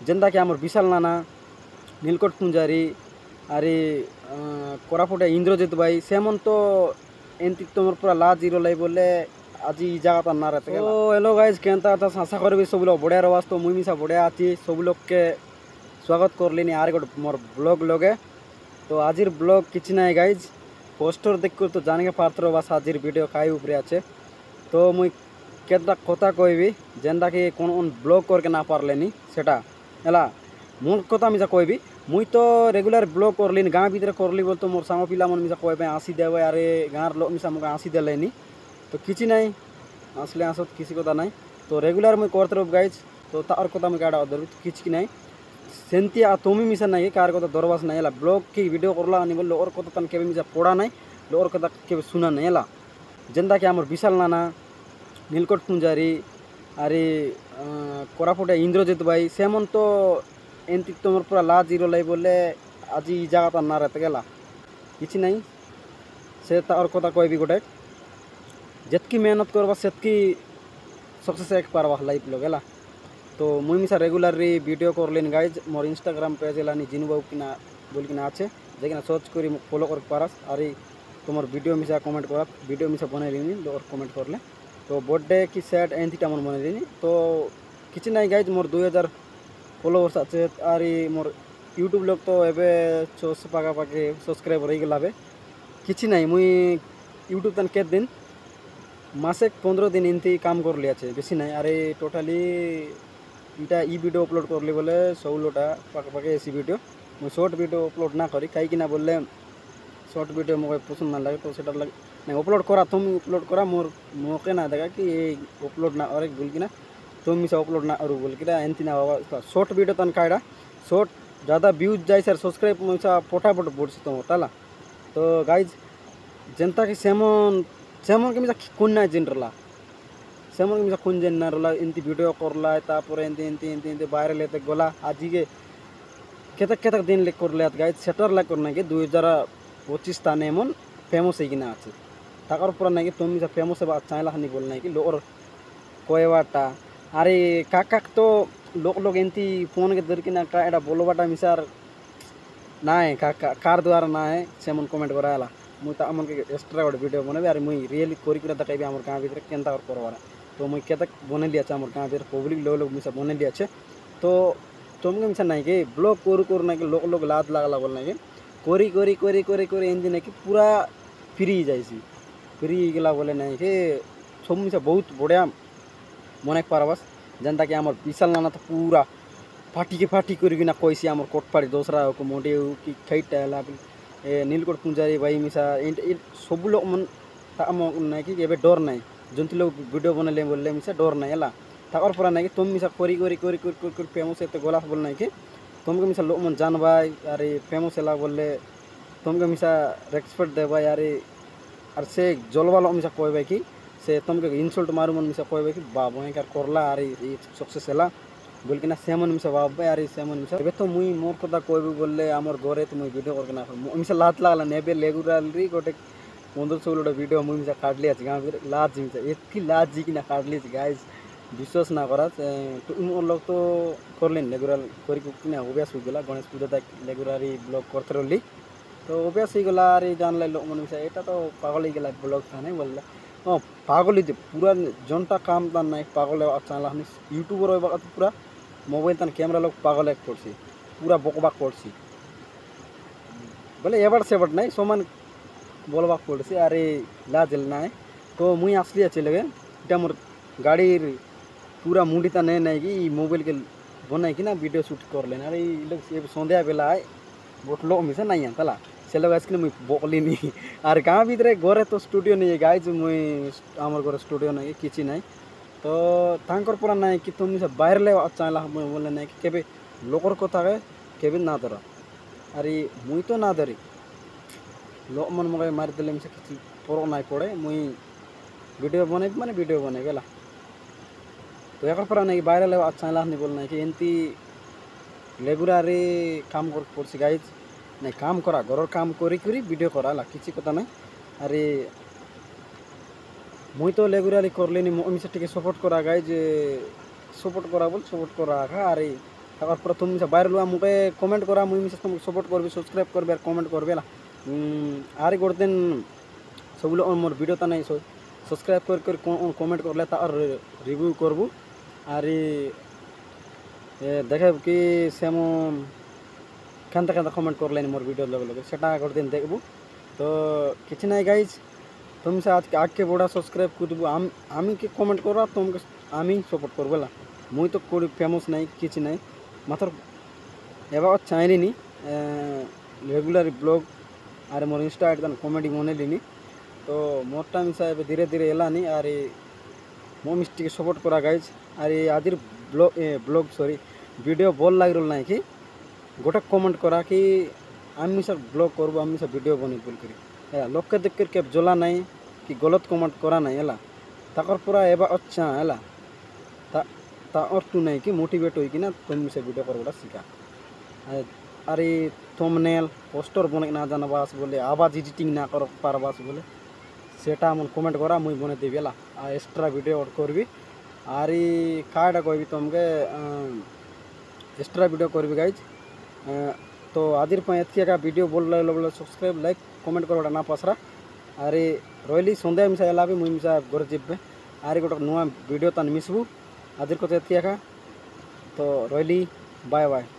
जेनता कि आमर विशाल नाना नीलकंठ पूंजारी आरे कोरापुटे इंद्रजित भाई सेमन तो एंती तुम पूरा लाज जीरो लाई बोले आज ई जगह ना रहते। तो हेलो गाइज केनता था आशा करी सब लोग बढ़िया रवास। तो मुई मिसा बढ़िया आती सब लोग के स्वागत करलिनी आरे गोटे मोर ब्लॉग लगे। तो आजिर ब्लॉग किछि ना गाइज पोस्टर देख कर तो जाने के पात्र बस आजिर वीडियो काई ऊपर आछे। तो मुई केता कथा कहबी जेनता कि कोन ब्लॉग करके ना पारलेनी सेटा हला मोर कथा मिसा कहबी। मुई तो रेगुलर ब्लॉग करलिन गाँ भीतर करली बोल तो मोर सांग पिला मन मिसा कहबे आसी देवे अरे गाँर लोक मिसा मुझे आसी देलेनी। तो किछि नहीं आसले आसत किसी कथा नहीं। तो रेगुलर मुई करते रह गाइज। तो तार कथा मुझे गाड़ा धर किछि नहीं सेंती तुम मिसा नहीं कार कथा दरबास नहीं है ब्लॉग की वीडियो करला नहीं बोल और कथा तन के मिसा पड़ा नहीं और कथा के सुना नहीं है जेनता कि आमर विशाल नाना नीलकंठ पूंजारी आरे कोरापुटे इंद्रजित भाई सेमन तो एंती तुम पूरा लाज जीरो लाई बोले आज ई जगह ना रहते गला किछि नहीं से और कथा कहबी गोटे जितकी मेहनत करवा सेतकी सक्सेस एक पारवा लाइफ लोग है। तो मुई मिसा रेगुलरली वीडियो करलिन गाइज मोर इंस्टाग्राम पेज एलानी जिनू बाबू किना बोल किना आछे जेकिना सर्च करी फॉलो कर पारस अरे तुम वीडियो मिसा कमेंट कर वीडियो मिसा बनैलिनी और कमेंट करले। तो बर्थडे की सेट एंतीटा मन बनैलिनी। तो किछि नहीं गाइज मोर 2000 फॉलोअर्स आछे आरे मोर यूट्यूब लोग तो एबे 600 पाखापाखि सब्सक्राइबर हो गला। किछि नहीं मुई यूट्यूब तन के दिन मासे 15 दिन इनती काम कर लिया बेसी नहीं अरे टोटाली इटा ई वीडियो अपलोड करली बोले 16टा पाखे ऐसी वीडियो मुझे शॉर्ट वीडियो अपलोड ना करी कहीं ना बोले शॉर्ट वीडियो मुझे पसंद ना लगे। तो सेटा लगे नहीं अपलोड करा तुम अपलोड करा मोर मौके ना देगा कि अपलोड ना और बोल कि ना तुम मिसा अपलोड ना और बोल कि एंती ना बाबा शॉर्ट वीडियो तन काड़ा शॉर्ट ज़्यादा व्यूज जाए सर सब्सक्राइब मिसा फटाफट बढ़सी तुम ताला। तो गाइज जनता की सेमन सेमन के मिसा कुन ना जिनरला सेमन के मिसा कुन जेन ना रला इनती वीडियो करला तापर एंती एंती एंती एंती वायरल लेते गला आज के केतक केतक दिन ले कर लेत गाइज सेटर ला करना के 2025 ताने मन फेमस है कि ना আছে তাকার পর নাকি তুমি মিছা ফেমাস বা চাইলা হানি বল নাকি লোর কয়বাটা আরে কাকাক তো লোক লোক এন্তি ফোন के दर कि ना का एडा बोलबाटा मिसार नाय काका कार द्वारा नाय सेमन कमेंट कराला मुई ता अमन के एक्स्ट्रा गोटे वीडियो बनबे अरे मुई रियली कोरी कुरा देखाइबे हमर गाँव भीतर केनता और करवारा। तो मुई केतक बने लिया हमर गाँव भीतर पब्लिक लोग मिसा बने लिया। तो तुमके मिसा नहीं कि ब्लॉग करू करू ना कि लोग लात लागला बोल नहीं कोरी कोरी कोरी कोरी कोरी एंदी नहीं कि पूरा फ्री जाइसी फ्री गला बोले नहीं कि सब मिसा बहुत बढ़िया मन पारबास जनता कि आमर विशाल नाना तो पूरा फाटी करना कैसी आमर कोटपाड़ी दूसरा को मोटे कि खैटा ए नीलकंठ पूंजारी भाई मिसा सब लोग मन ना कि एबे डर नहीं जंतु लोग वीडियो बनले बोलले मिसा डर नहीं है ताकर पर नहीं कि तुम मिसा कोरी कोरी कोरी कोरी कोरी फेमस है गोला बोल नहीं कि तुमके मिसा लोग मन जानबा अरे फेमस है बोलले तुमके मिसा रेस्पेक्ट देबा अरे और से जलवा लोग मिसा कहबे कि से तुमके इनसल्ट मारू मन मिसा कहबे कि बाबू है कर करला अरे सक्सेस है बोल कि ना सेमन मिसा बाबा अरे सेमन मिसा एबे तो मुई मोर कथा कहबे बोलले आमर घरे तो मुई वीडियो करके ना मिसा लात लागला नेबे लेगुराली गोटे 15-16 वीडियो मुई मिसा काटली आज गाँव भीतर लाज मिसा एतकी लाज जी कि ना काटली गाइज विश्वास ना करा। तो मोर लोग तो करलेन रेगुलर करी ना अभ्यास हो गला गणेश पूजा तक रेगुलर ब्लॉग करते रही। तो अभ्यास हो गला अरे जान लो मन मिसा एटा तो पागल ही गला ब्लॉग था नहीं बोल हाँ पागल ही पूरा जनता काम तान नहीं पागल अच्छा यूट्यूबर हो पूरा मोबाइल तन कैमरा लोग पागल एक पड़सी पूरा बकबाक पड़सी बोले एबड़ सेबड़ नहीं समान बोलबाक पड़सी अरे लाज ना है। तो मुई आसली अच्छे लगे इटा मोर गाड़ी पूरा मुंडी ता नहीं कि मोबाइल के बनाई कि ना वीडियो शूट कर लेना अरे लोग सन्ध्या बेला है बहुत लोग मिसा नहीं है तला से लोग आज मुई बकली नहीं और गाँव भीतर घरे तो स्टूडियो नहीं है गाइज मुई आमर घर स्टूडियो नहीं किसी नहीं। तो तांकर पूरा नहीं कि तुम मिसा बाहर ले चाहला बोले नहीं कि केबे लोकर कथा केबे ना धर अरे मुई तो ना धरी लोक मन मगे मार देले मिसा किसी फरक नहीं पड़े मुई वीडियो बने माने वीडियो बने गला। तो एक नहीं बाहर ले चाहला नहीं बोल नहीं कि एंती रेगुलर काम कर पड़सी गाइज नहीं काम करा घर काम करी करी वीडियो करा ला किसी कथा नहीं अरे मुई तो रेगुलरली करलेनी मिसा टिके सपोर्ट करा गाइज सपोर्ट करा बोल सपोर्ट करा अरे তারপর প্রথম মিশা বাইরে লুয়া মুখে কমেন্ট করা মুই মিশা তোমাকে সপোর্ট করবি সাবস্ক্রাইব করবি আর কমেন্ট করবে না আর করতেন সবগুলো মোর ভিডিওটা নাই সাবস্ক্রাইব করে করে কমেন্ট করলে তার রিভিউ করবো আর দেখে কি সেমন কেনতা কেনতা কমেন্ট করলেন মোর ভিডিওর লগে লগে সেটা করতেন দেখবো তো কিছু নাই গাইজ তুমি সে আজকে আগে বড়া সাবস্ক্রাইব করে দেবো আমি কি কমেন্ট করবো তোমাকে আমি সাপোর্ট করবো না মুই তো করি ফেমাস নাই কিছু নাই মাত্র এবার চাইনি রেগুলার ব্লগ আর মোর ইনস্টা একদম কমেডি মনে লিনি তো মোরটা মিশা এবার ধীরে ধীরে এলানি আর মো মিষ্টিকে সপোর্ট করা গাইজ আর আজির ব্লগ সরি ভিডিও বল লাগিল নাই কি গোটা কমেন্ট করা कि আমি সব ব্লগ করবো আমি সব ভিডিও বনি বল করি হ্যাঁ লোককে দেখ কে জ্বলা নাই कि गलत कमेंट करा नहीं है तक पूरा एबा अच्छा है और तू नहीं कि मोटिवेट हुई कि ना तुम से वीडियो कर शिखा अरे थंबनेल पोस्टर बने ना जानबास बोले आवाज एडिटिंग ना कर पारबास बोले सेटा मन कमेंट करा मुई बने देबी है एक्स्ट्रा वीडियो करबी और काटा कहबी तुमके एक्स्ट्रा वीडियो करबी गाइज तो आजिर एति वीडियो बोल बोले सब्सक्राइब लाइक कमेंट कर ना पसरा अरे रही सन्ध्या मिसा एला भी मुई मिसा घर जीवे आरे गोटे नुआ वीडियो तान मिसबू आजिर कथा एति तो रही बाय बाय।